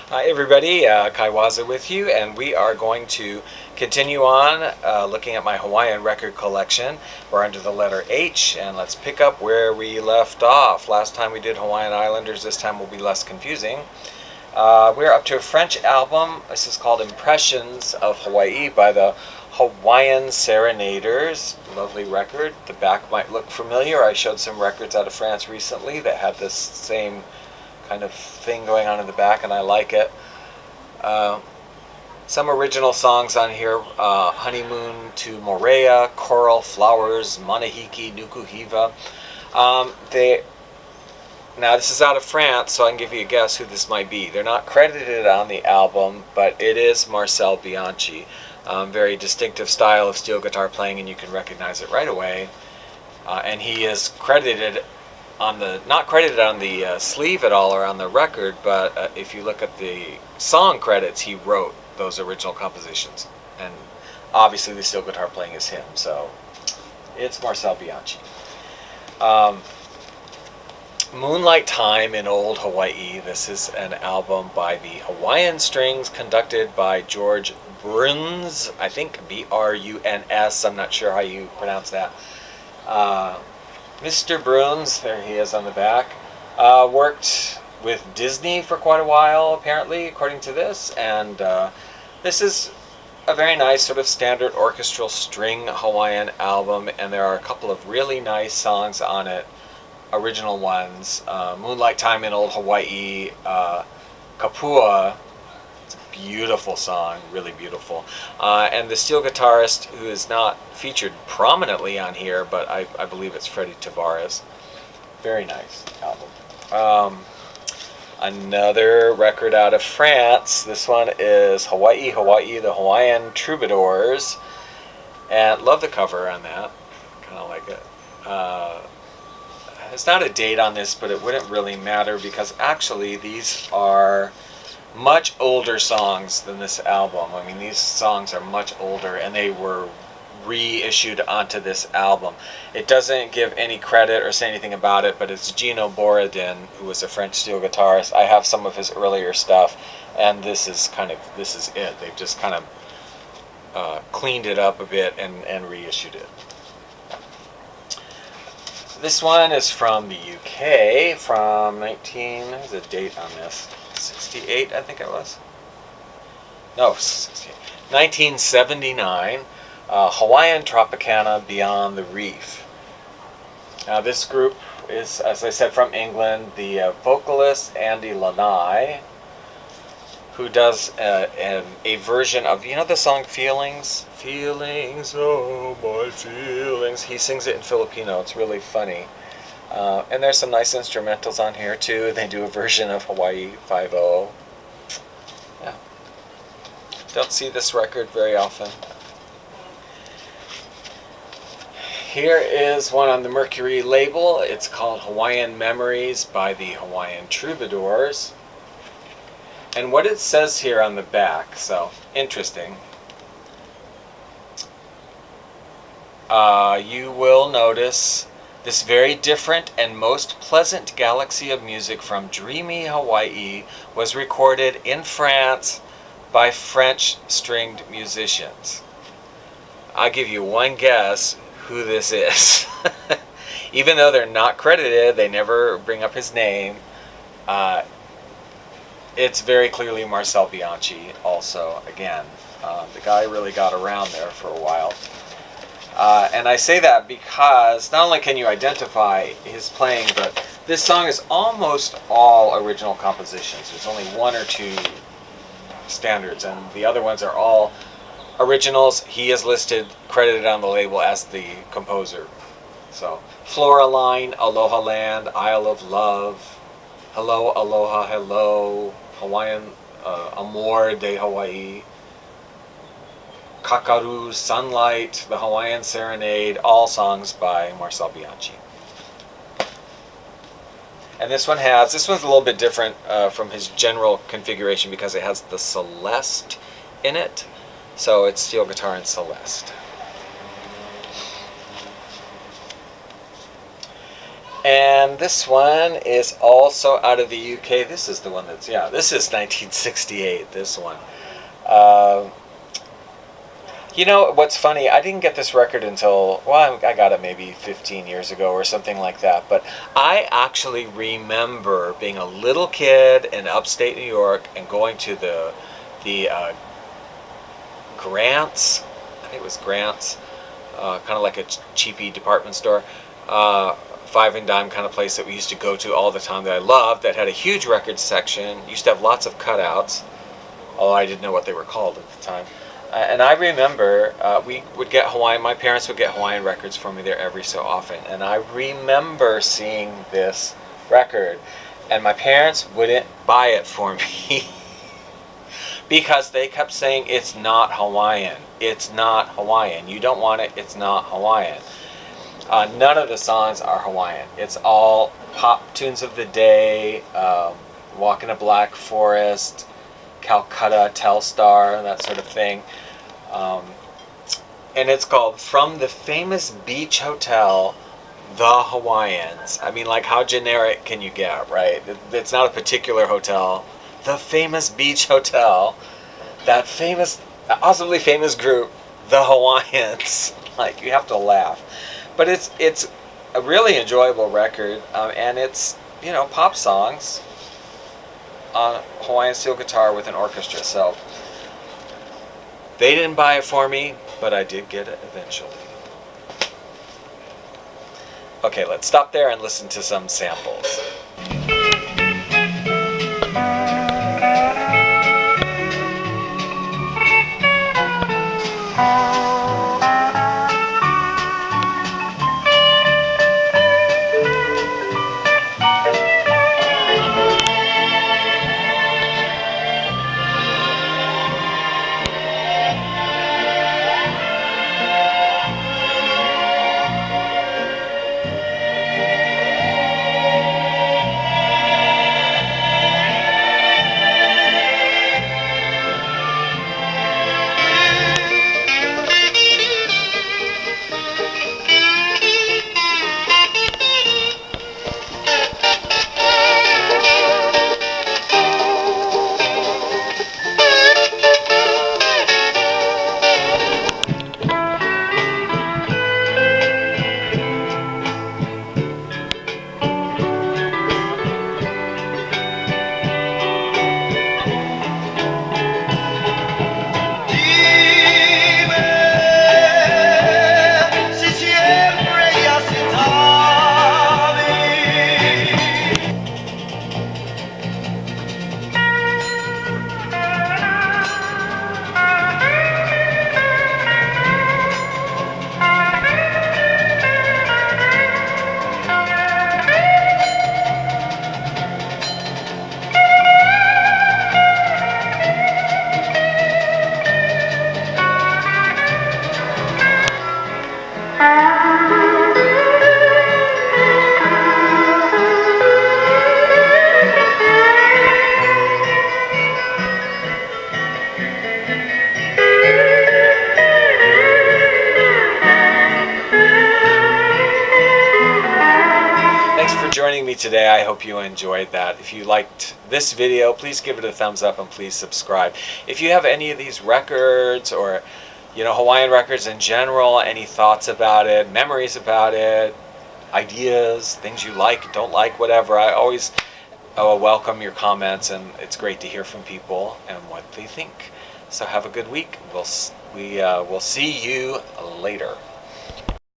Hi everybody, Kaiwaza with you, and we are going to continue on looking at my Hawaiian record collection. We're under the letter H, and let's pick up where we left off. Last time we did Hawaiian Islanders, this time will be less confusing. We're up to a French album. This is called Impressions of Hawaii by the Hawaiian Serenaders. Lovely record. The back might look familiar. I showed some records out of France recently that had this same kind of thing going on in the back, and I like it. Some original songs on here: Honeymoon to Morea, Coral Flowers, Manahiki, Nukuhiva. Now this is out of France, so I can give you a guess who this might be. They're not credited on the album, but it is Marcel Bianchi. Very distinctive style of steel guitar playing, and you can recognize it right away. And he is credited on the, not credited on the sleeve at all or on the record, but if you look at the song credits, he wrote those original compositions, and obviously the steel guitar playing is him, so it's Marcel Bianchi. Moonlight Time in Old Hawaii. This is an album by the Hawaiian Strings, conducted by George Bruns, I think Bruns, I'm not sure how you pronounce that. Mr. Bruns, there he is on the back, worked with Disney for quite a while, apparently, according to this, and this is a very nice sort of standard orchestral string Hawaiian album, and there are a couple of really nice songs on it, original ones. Moonlight Time in Old Hawaii, Kapua, it's a beautiful song, really beautiful. And the steel guitarist, who is not featured prominently on here, but I believe it's Freddie Tavares. Very nice album. Another record out of France. This one is Hawaii, Hawaii, the Hawaiian Troubadours. And love the cover on that. Kind of like it. There's not a date on this, but it wouldn't really matter because actually these are much older songs than this album. I mean, these songs are much older, and they were reissued onto this album. It doesn't give any credit or say anything about it, but it's Gino Borodin, who was a French steel guitarist. I have some of his earlier stuff, and this is it. They've just kind of cleaned it up a bit and reissued it. This one is from the UK, from there's a date on this, 68, I think it was. No, 68. 1979, Hawaiian Tropicana Beyond the Reef. Now this group is, as I said, from England. The vocalist, Andy Lanai, who does a version of, you know the song Feelings? Feelings, oh my feelings. He sings it in Filipino. It's really funny. And there's some nice instrumentals on here too. They do a version of Hawaii 5-0. Yeah. Don't see this record very often. Here is one on the Mercury label. It's called Hawaiian Memories by the Hawaiian Troubadours. And what it says here on the back, so interesting. You will notice this very different and most pleasant galaxy of music from dreamy Hawaii was recorded in France by French stringed musicians. I'll give you one guess who this is. Even though they're not credited, they never bring up his name. It's very clearly Marcel Bianchi also, again. The guy really got around there for a while. And I say that because not only can you identify his playing, but this song is almost all original compositions. There's only one or two standards, and the other ones are all originals. He is listed, credited on the label as the composer. So, Floraline, Aloha Land, Isle of Love, Hello, Aloha, Hello, Hawaiian, Amor de Hawaii, Kakaru, Sunlight, the Hawaiian Serenade, all songs by Marcel Bianchi. And this one's a little bit different from his general configuration because it has the Celeste in it. So it's steel guitar and Celeste. And this one is also out of the UK. This is the one that's, yeah, this is 1968, this one. Uh, you know, what's funny, I didn't get this record until, well, I got it maybe 15 years ago or something like that. But I actually remember being a little kid in upstate New York and going to the Grants, I think it was Grants, kind of like a cheapy department store, five and dime kind of place that we used to go to all the time that I loved, that had a huge record section, used to have lots of cutouts, although I didn't know what they were called at the time. And I remember we would get Hawaiian, my parents would get Hawaiian records for me there every so often. And I remember seeing this record, and my parents wouldn't buy it for me because they kept saying, it's not Hawaiian. It's not Hawaiian. You don't want it. It's not Hawaiian. None of the songs are Hawaiian. It's all pop tunes of the day, Walk in a Black Forest, Calcutta, Telstar, that sort of thing. And it's called From the Famous Beach Hotel, The Hawaiians. I mean, like, how generic can you get, right? It's not a particular hotel. The Famous Beach Hotel, that famous, awesomely famous group, The Hawaiians. Like, you have to laugh. But it's a really enjoyable record, and it's, you know, pop songs on Hawaiian steel guitar with an orchestra. So they didn't buy it for me, but I did get it eventually. Okay, let's stop there and listen to some samples. Joining me today. I hope you enjoyed that. If you liked this video, please give it a thumbs up and please subscribe. If you have any of these records, or, you know, Hawaiian records in general, any thoughts about it, memories about it, ideas, things you like, don't like, whatever, I always welcome your comments, and it's great to hear from people and what they think. So have a good week. We'll see you later.